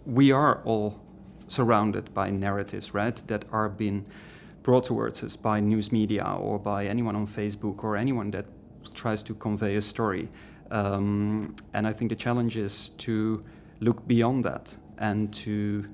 we are all surrounded by narratives, right, that are being brought towards us by news media or by anyone on Facebook or anyone that tries to convey a story. And I think the challenge is to look beyond that and to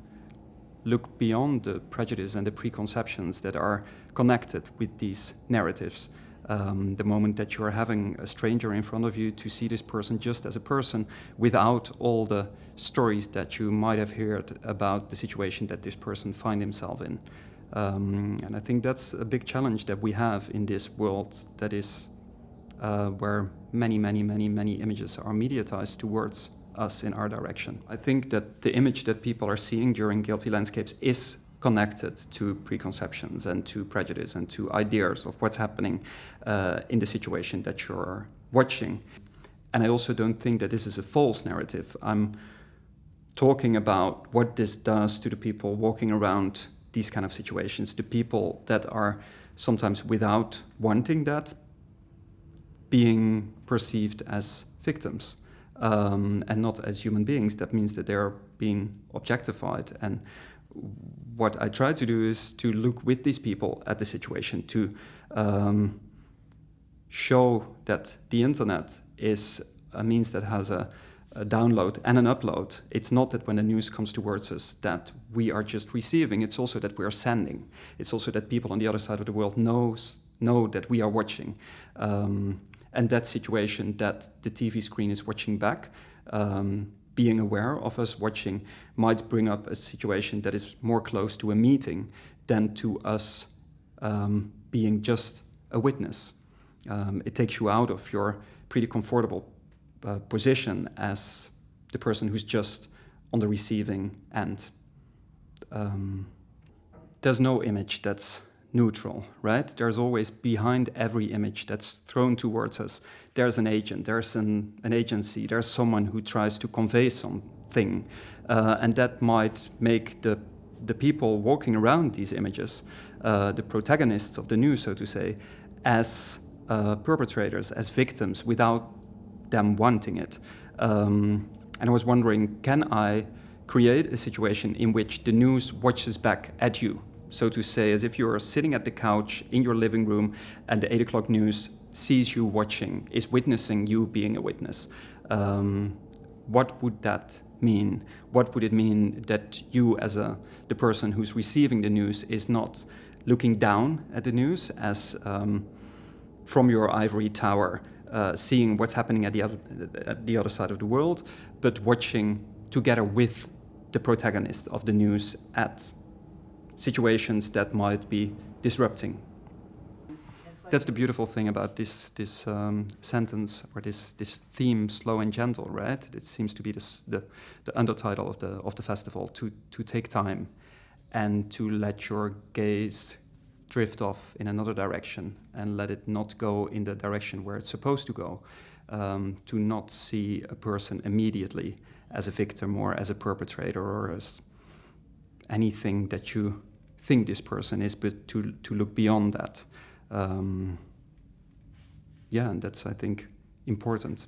look beyond the prejudice and the preconceptions that are connected with these narratives. The moment that you're having a stranger in front of you, to see this person just as a person without all the stories that you might have heard about the situation that this person finds himself in. And I think that's a big challenge that we have in this world that is where many images are mediatized towards us in our direction. I think that the image that people are seeing during Guilty Landscapes is connected to preconceptions and to prejudice and to ideas of what's happening in the situation that you're watching. And I also don't think that this is a false narrative. I'm talking about what this does to the people walking around these kind of situations, the people that are sometimes, without wanting that, being perceived as victims and not as human beings. That means that they're being objectified. And what I try to do is to look with these people at the situation, to show that the internet is a means that has a download and an upload. It's not that when the news comes towards us that we are just receiving, it's also that we are sending. It's also that people on the other side of the world know that we are watching. And that situation that the TV screen is watching back, being aware of us watching, might bring up a situation that is more close to a meeting than to us being just a witness. It takes you out of your pretty comfortable position as the person who's just on the receiving end. There's no image that's neutral, right? There's always, behind every image that's thrown towards us, there's an agent, there's an agency, there's someone who tries to convey something, and that might make the people walking around these images, the protagonists of the news, so to say, as perpetrators, as victims, without them wanting it. And I was wondering, can I create a situation in which the news watches back at you, so to say, as if you're sitting at the couch in your living room and the 8 o'clock news sees you watching, is witnessing you being a witness? What would that mean? What would it mean that you, as the person who's receiving the news, is not looking down at the news as from your ivory tower, seeing what's happening at the other side of the world, but watching together with the protagonist of the news at situations that might be disrupting. That's the beautiful thing about this sentence, or this theme, slow and gentle, right? It seems to be the undertitle of the festival, to take time and to let your gaze drift off in another direction and let it not go in the direction where it's supposed to go, to not see a person immediately as a victim or as a perpetrator or as anything that you think this person is, but to look beyond that. And that's, I think, important.